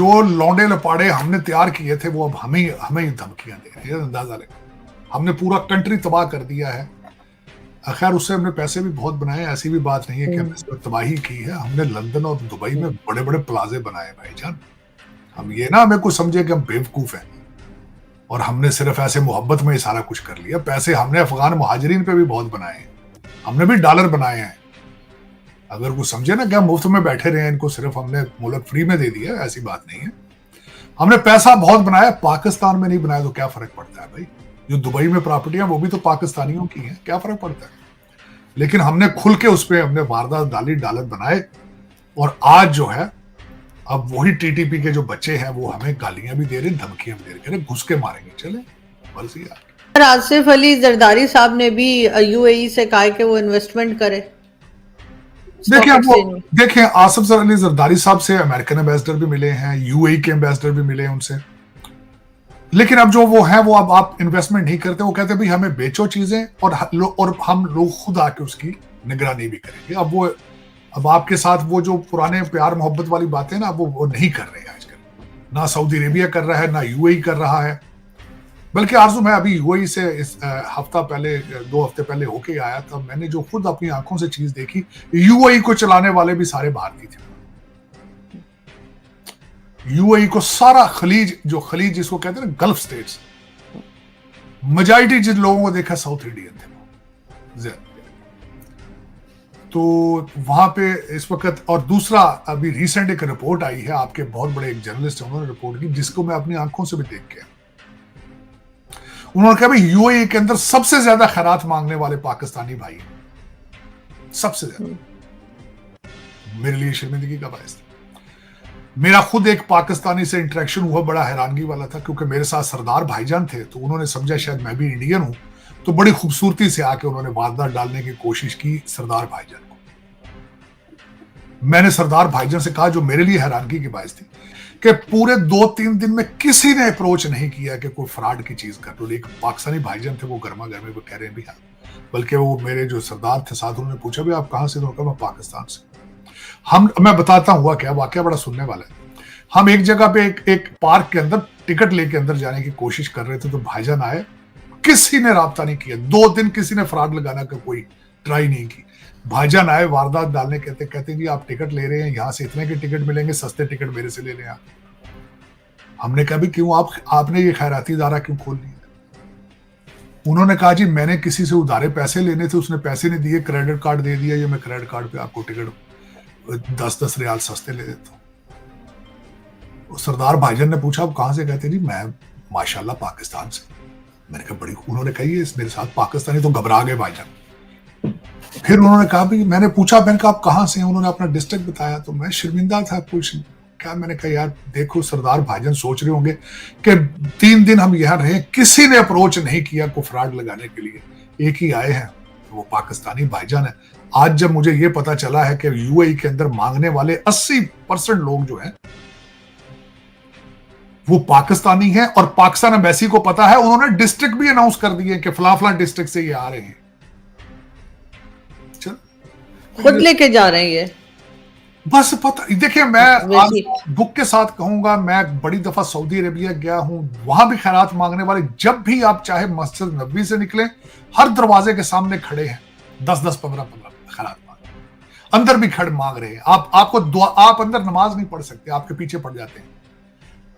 जो लौंडे लपाड़े हमने तैयार किए थे वो अब हमें ही धमकियां दे रहे हैं, अंदाजा लगे। हमने पूरा कंट्री तबाह कर दिया है। खैर उससे हमने पैसे भी बहुत बनाए, ऐसी भी बात नहीं है कि हमने सिर्फ तबाही की है। हमने लंदन और दुबई में बड़े बड़े प्लाजे बनाए भाईजान। हम ये ना हमें कुछ समझे कि हम बेवकूफ हैं और हमने सिर्फ ऐसे मोहब्बत में ही सारा कुछ कर लिया। पैसे हमने अफगान मुहाजिरीन पे भी बहुत बनाए हैं, हमने भी डॉलर बनाए हैं। अगर कुछ समझे ना क्या मुफ्त में बैठे रहे हैं, इनको सिर्फ हमने मुल्क फ्री में दे दिया, ऐसी बात नहीं है। हमने पैसा बहुत बनाया, पाकिस्तान में नहीं बनाया तो क्या फर्क पड़ता है भाई। जो दुबई में प्रॉपर्टियां वो भी तो पाकिस्तानियों की हैं, क्या फर्क पड़ता है। लेकिन हमने खुल के उस पर हमने वारदात डाली, डॉलर बनाए। और आज जो है अब वही टीटीपी के जो बच्चे हैं वो हमें गालियां भी दे रहे, धमकियां भी दे रहे, घुस के मारेंगे। चले मर्जी यार। आसिफ अली जरदारी साहब ने भी यूएई से कहा कि वो इन्वेस्टमेंट करे। देखिए आसिफ अली जरदारी साहब से अमेरिकन एम्बेसडर भी मिले हैं, यूएई के एम्बेसडर भी मिले हैं उनसे। लेकिन अब जो वो है वो अब आप इन्वेस्टमेंट नहीं करते, वो कहते भाई हमें बेचो चीजें और हम लोग खुद आके उसकी निगरानी भी करेंगे। अब आपके साथ वो जो पुराने प्यार मोहब्बत वाली बातें ना वो नहीं कर रहे हैं आजकल। ना सऊदी अरेबिया कर रहा है, ना यूएई कर रहा है। बल्कि आरजू मैं अभी यूएई से इस हफ्ता पहले 2 हफ्ते पहले होके आया था। मैंने जो खुद अपनी आंखों से चीज देखी, यूएई को चलाने वाले भी सारे भारतीय थे। यूएई को सारा खलीज जिसको कहते हैं ना गल्फ स्टेट्स, मेजॉरिटी जिन लोगों को देखा साउथ इंडियन थे। तो वहां पे इस वक्त, और दूसरा अभी रिसेंट एक रिपोर्ट आई है, आपके बहुत बड़े एक जर्नलिस्ट है उन्होंने रिपोर्ट की, जिसको मैं अपनी आंखों से भी देख के, उन्होंने कहा भाई यूएई के अंदर सबसे ज्यादा खैरात मांगने वाले पाकिस्तानी भाई हैं, सबसे ज्यादा। मेरे लिए शर्मिंदगी का बायस था। मेरा खुद एक पाकिस्तानी से इंटरेक्शन हुआ, बड़ा हैरानगी वाला था, क्योंकि मेरे साथ सरदार भाईजान थे, तो उन्होंने समझा शायद मैं भी इंडियन हूं, तो बड़ी खूबसूरती से आके उन्होंने वारदात डालने की कोशिश की सरदार भाईजान को। मैंने सरदार भाईजान से कहा, जो मेरे लिए हैरानगी की बायस थी, कि पूरे 2-3 दिन में किसी ने अप्रोच नहीं किया कि कोई फ्रॉड की चीज कर लो। एक पाकिस्तानी भाईजान थे, वो गर्मा गर्मी वो कह रहे हैं भी हाँ। बल्कि वो मेरे जो सरदार थे साथ, उन्होंने पूछा भी आप कहां से? तो मैं पाकिस्तान से। मैं बताता हूँ क्या वाकया, बड़ा सुनने वाला है। हम एक जगह पे एक पार्क के अंदर टिकट लेके अंदर जाने की कोशिश कर रहे थे, तो भाईजान आए, किसी ने राब्ता नहीं किया। 2 दिन किसी ने फ्रॉड लगाना का कोई ट्राई नहीं की। भाईजान आए वारदात डालने, कहते जी आप टिकट ले रहे हैं, यहां से इतने के टिकट मिलेंगे, सस्ते टिकट मेरे से ले लें आप। हमने कहा भी क्यों, आपने ये खैराती इदारा क्यों खोल लिया? उन्होंने कहा जी मैंने किसी से उधारे पैसे लेने थे, उसने पैसे नहीं दिए, क्रेडिट कार्ड दे दिया, ये मैं क्रेडिट कार्ड पे आपको टिकट 10-10 रियाल सस्ते ले देता हूँ। सरदार भाईजान ने पूछा आप कहां से? कहते जी मैं माशाल्लाह पाकिस्तान से। मैंने कहा बड़ी, उन्होंने कहा ये मेरे साथ पाकिस्तानी, तो घबरा गए भाईजान। फिर उन्होंने कहा भी, मैंने पूछा, मैंने कहा आप कहां से हैं? उन्होंने अपना डिस्ट्रिक्ट बताया, तो मैं शर्मिंदा था कुछ क्या। मैंने कहा यार देखो, सरदार भाईजान सोच रहे होंगे कि 3 दिन हम यहां रहे, किसी ने अप्रोच नहीं किया को फ्रॉड लगाने के लिए, एक ही आए हैं, तो वो पाकिस्तानी भाईजान है। आज जब मुझे ये पता चला है कि यूएई के अंदर मांगने वाले 80% लोग जो हैं वो पाकिस्तानी हैं, और पाकिस्तान एम्बेसी को पता है, उन्होंने डिस्ट्रिक्ट भी अनाउंस कर दिए कि फला डिस्ट्रिक्ट से ये आ रहे हैं। चल खुद लेके जा रहे हैं ये, बस पता। देखिए मैं आज दुख के साथ कहूंगा, मैं बड़ी दफा सऊदी अरेबिया गया हूं, वहां भी खैरात मांगने वाले, जब भी आप चाहे मस्जिद नबवी से निकले, हर दरवाजे के सामने खड़े हैं 10-10, 15-15 खैरात मांग, अंदर भी खड़े मांग रहे हैं। आप अंदर नमाज नहीं पढ़ सकते, आपके पीछे पड़ जाते हैं।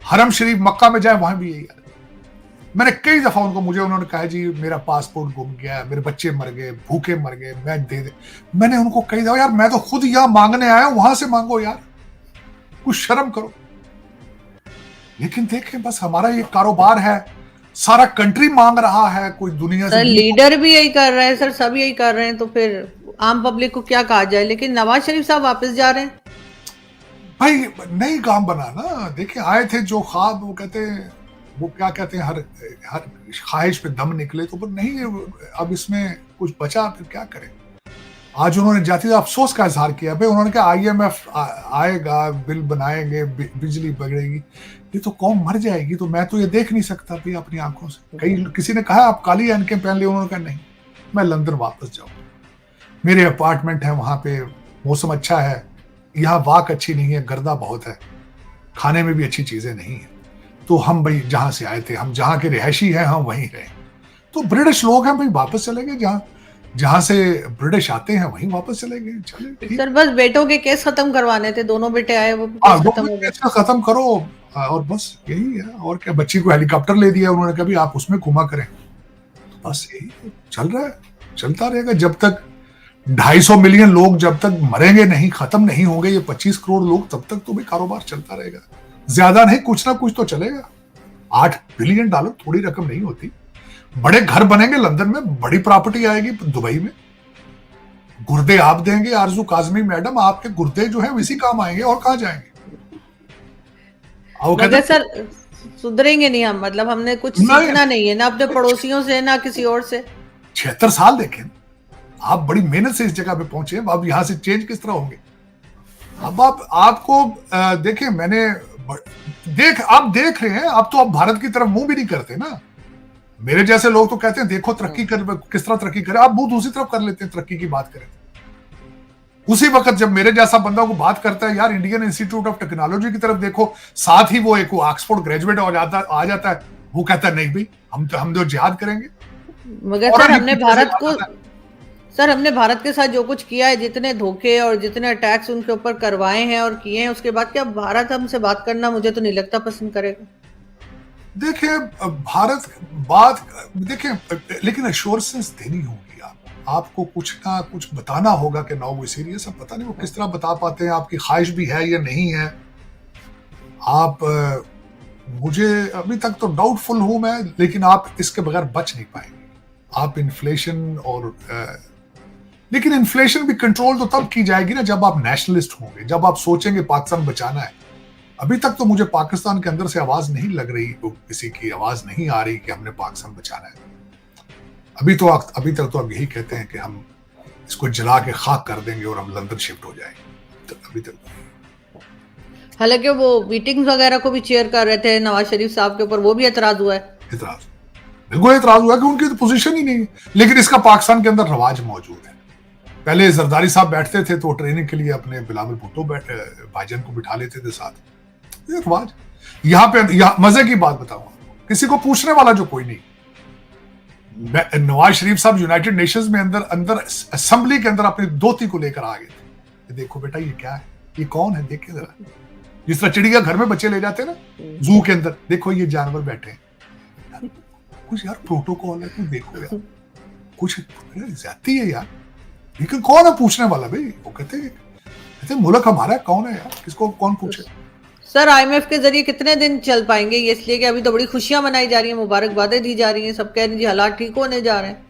हरम शरीफ मक्का में जाए, वहां भी यही है। मैंने कई दफा उन्होंने कहा जी मेरा पासपोर्ट गुम गया, मेरे बच्चे मर गए, भूखे मर गए, मैं दे दे। मैंने उनको कही दफा, यार मैं तो खुद यहां मांगने आया हूं, वहां से मांगो यार, कुछ शर्म करो। लेकिन देखें बस हमारा ये कारोबार है, सारा कंट्री मांग रहा है, कोई दुनिया से लीडर भी यही कर रहे हैं सर, सब यही कर रहे हैं, तो फिर आम पब्लिक को क्या कहा जाए। लेकिन नवाज शरीफ साहब वापस जा रहे हैं भाई, नहीं काम बना ना। देखिए आए थे जो ख्वाब, वो क्या कहते हैं, हर ख्वाहिश पे दम निकले, तो नहीं, अब इसमें कुछ बचा, फिर क्या करें। आज उन्होंने जाती अफसोस का इजहार किया भाई, उन्होंने कहा IMF आएगा, बिल बनाएंगे, बिजली बिगड़ेगी, ये तो कौम मर जाएगी। तो मैं तो ये देख नहीं सकता भाई अपनी आंखों से। किसी ने कहा आप काली ऐनकें पहन ली, उन्होंने कहा नहीं, मैं लंदन वापस जाऊँ, मेरे अपार्टमेंट है वहां पे, मौसम अच्छा है, यहाँ वाक अच्छी नहीं है, गर्दा बहुत है, खाने में भी अच्छी चीजें नहीं है। तो हम भाई जहां से आए थे, हम जहां के रिहायशी हैं, हम वहीं रहे। तो ब्रिटिश लोग हैं भाई, वापस चले गए, जहां जहां से ब्रिटिश आते हैं वहीं वापस चले गए, चले ठीक। सर बस बेटों के केस खत्म करवाने थे, दोनों बेटे आए, वो हाँ, केस दो खत्म हो गए। केस खत्म करो, और बस यही है। और क्या, बच्ची को हेलीकॉप्टर ले दिया उन्होंने, कभी आप उसमें घुमा करें। बस यही चल रहा है, चलता रहेगा जब तक 250 मिलियन लोग जब तक मरेंगे नहीं, खत्म नहीं होंगे ये 25 करोड़ लोग, तब तक तो भी कारोबार चलता रहेगा। ज्यादा नहीं, कुछ ना कुछ तो चलेगा। $8 बिलियन थोड़ी रकम नहीं होती। बड़े घर बनेंगे लंदन में, बड़ी प्रॉपर्टी आएगी दुबई में, गुर्दे आप देंगे आरजू काजमी मैडम, आपके गुर्दे जो है इसी काम आएंगे, और कहां जाएंगे। मगर सर सुधरेंगे नहीं हम, मतलब हमने कुछ सीखना नहीं है ना अपने पड़ोसियों से ना किसी और से। 76 साल देखें, आप बड़ी मेहनत से इस जगह पे पहुंचे, अब यहां से चेंज किस तरह होंगे। अब आपको देखें, आप देख रहे हैं, अब तो आप भारत की तरफ मुंह भी नहीं करते ना। मेरे जैसे लोग तो कहते हैं देखो तरक्की कर, किस तरह तरक्की करे, आप मुंह दूसरी तरफ कर लेते हैं तरक्की की बात करें। उसी वक्त जब मेरे जैसा बंदा को बात करता है यार इंडियन इंस्टीट्यूट ऑफ टेक्नोलॉजी की तरफ देखो, साथ ही वो एक ऑक्सफोर्ड ग्रेजुएट आ जाता है, वो कहता है नहीं भाई हम तो जिहाद करेंगे। मगर सर हमने भारत के साथ जो कुछ किया है, जितने धोखे और जितने अटैक्स उनके ऊपर करवाए हैं और किए हैं, उसके बाद क्या भारत हमसे बात करना, मुझे तो नहीं लगता पसंद करेगा। देखिए भारत बात देखिए, लेकिन एश्योरेंस देनी होगी। आपको कुछ ना कुछ बताना होगा कि नाउ वो सीरियस है। पता नहीं वो किस तरह बता पाते हैं, आपकी ख्वाहिश भी है या नहीं है। आप मुझे अभी तक तो डाउटफुल हूं मैं, लेकिन आप इसके बगैर बच नहीं पाएंगे। आप इन्फ्लेशन और लेकिन इन्फ्लेशन भी कंट्रोल तो तब की जाएगी ना जब आप नेशनलिस्ट होंगे, जब आप सोचेंगे पाकिस्तान बचाना है। अभी तक तो मुझे पाकिस्तान के अंदर से आवाज नहीं लग रही, किसी की आवाज नहीं आ रही कि हमने पाकिस्तान बचाना है। अभी तक तो अब यही कहते हैं कि हम इसको जला के खाक कर देंगे और हम लंदन शिफ्ट हो जाएंगे। तो अभी तक हालांकि वो मीटिंग्स वगैरह को भी चेयर कर रहे थे नवाज शरीफ साहब के ऊपर, वो भी एतराज हुआ है। बिल्कुल एतराज हुआ कि उनकी तो पोजीशन ही नहीं है। लेकिन इसका पाकिस्तान के अंदर रवाज मौजूद है। पहले जरदारी साहब बैठते थे तो ट्रेनिंग के लिए अपने बिलावल भुट्टो भाईजान को बिठा लेते थे साथ। ये रवाज यहाँ पे मजे की बात बताऊंगा, किसी को पूछने वाला जो कोई नहीं। नवाज शरीफ साहब यूनाइटेड नेशंस में अंदर असेंबली के अंदर अपनी दोती को लेकर आ गए थे। देखो बेटा ये क्या है, ये कौन है, देखिए जरा। जिस तरह चिड़िया घर में बच्चे ले जाते हैं ना जू के अंदर, देखो ये जानवर बैठे हैं। कुछ यार प्रोटोकॉल है, कुछ देखो यार, कुछ ज्यादती है यार। लेकिन कौन है पूछने वाला भाई। वो कहते मुल्क हमारा कौन है यार, किसको कौन पूछे। सर IMF के जरिए कितने दिन चल पाएंगे ये, इसलिए कि अभी तो बड़ी खुशियां मनाई जा रही हैं, मुबारकबादें दी जा रही हैं, सब कह रहे हैं जी हालात ठीक होने जा रहे हैं।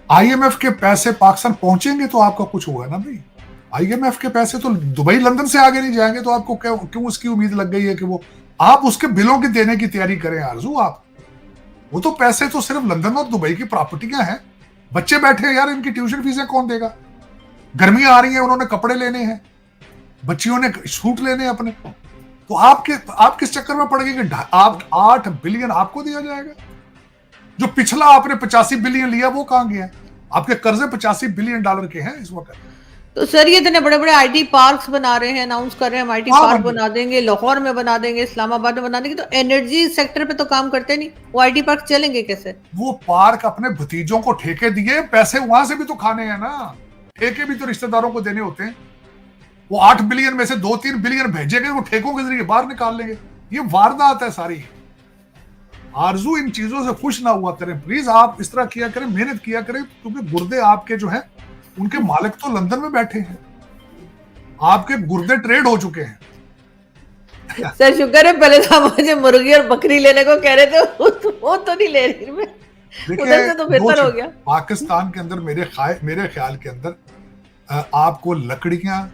IMF के पैसे पाकिस्तान पहुंचेंगे तो आपका कुछ होगा ना भाई। IMF के पैसे तो दुबई लंदन से आगे नहीं जाएंगे, तो आपको क्यों उसकी उम्मीद लग गई है कि वो आप उसके बिलों की देने की तैयारी करें आरजू। आप वो तो पैसे तो सिर्फ लंदन और दुबई की प्रॉपर्टियां हैं। बच्चे बैठे हैं यार, इनकी ट्यूशन फीसें कौन देगा। गर्मियां आ रही हैं, उन्होंने कपड़े लेने हैं, बच्चियों ने सूट लेने अपने। तो आप किस चक्कर में पड़ गए कि आप 8 बिलियन आपको दिया जाएगा। जो पिछला आपने 85 बिलियन लिया वो कहां गया। आपके कर्जे 85 बिलियन डॉलर के हैं इस वक्त। तो सर ये इतने बड़े बड़े IT पार्क्स बना रहे हैं, अनाउंस कर रहे हैं हम IT पार्क बना देंगे, लाहौर में बना देंगे, इस्लामाबाद में बना देंगे। तो एनर्जी सेक्टर पे तो काम करते नहीं, वो IT पार्क चलेंगे कैसे। वो पार्क अपने भतीजों को ठेके दिए, पैसे वहां से भी तो खाने हैं ना, ठेके भी तो रिश्तेदारों को देने होते हैं। वो 8 बिलियन में से 2-3 बिलियन भेजे गए, वो ठेकों के जरिए बाहर निकाल लेंगे। ये वारदात है सारी। आरजू इन चीजों से खुश ना हुआ करें प्लीज। आप इस तरह किया करें, मेहनत किया करें, क्योंकि गुर्दे आपके जो हैं उनके मालिक तो लंदन में बैठे हैं। आपके गुर्दे ट्रेड हो चुके हैं। सर शुक्र है पहले तो मुझे मुर्गी और बकरी लेने को कह रहे थे, वो तो नहीं ले रही मैं। उधर से तो बेहतर हो गया। पाकिस्तान के अंदर मेरे ख्याल के अंदर आपको लकड़ियां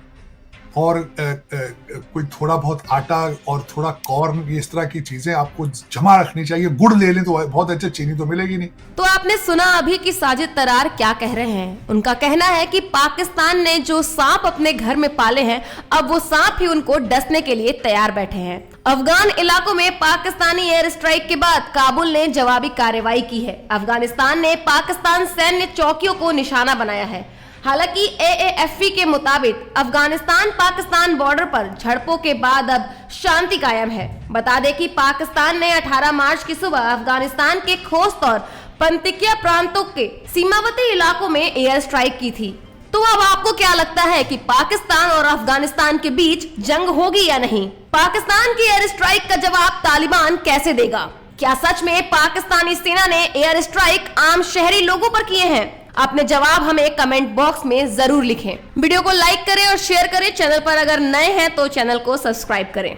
और कोई थोड़ा बहुत आटा और थोड़ा कॉर्न, इस तरह की चीजें आपको जमा रखनी चाहिए। गुड़ ले लें तो बहुत अच्छे, चीनी तो मिलेगी नहीं। तो आपने सुना अभी कि साजिद तरार क्या कह रहे हैं। उनका कहना है कि पाकिस्तान ने जो सांप अपने घर में पाले हैं, अब वो सांप ही उनको डसने के लिए तैयार बैठे हैं। अफगान इलाकों में पाकिस्तानी एयर स्ट्राइक के बाद काबुल ने जवाबी कार्रवाई की है। अफगानिस्तान ने पाकिस्तान सैन्य चौकियों को निशाना बनाया है। हालांकि AAFP के मुताबिक अफगानिस्तान पाकिस्तान बॉर्डर पर झड़पों के बाद अब शांति कायम है। बता दें कि पाकिस्तान ने 18 मार्च की सुबह अफगानिस्तान के खोस्त और पंतिकिया प्रांतों के सीमावर्ती इलाकों में एयर स्ट्राइक की थी। तो अब आपको क्या लगता है कि पाकिस्तान और अफगानिस्तान के बीच जंग होगी या नहीं? पाकिस्तान की एयर स्ट्राइक का जवाब तालिबान कैसे देगा? क्या सच में पाकिस्तानी सेना ने एयर स्ट्राइक आम शहरी लोगों पर किए हैं? अपने जवाब हमें कमेंट बॉक्स में जरूर लिखें। वीडियो को लाइक करें और शेयर करें। चैनल पर अगर नए हैं तो चैनल को सब्सक्राइब करें।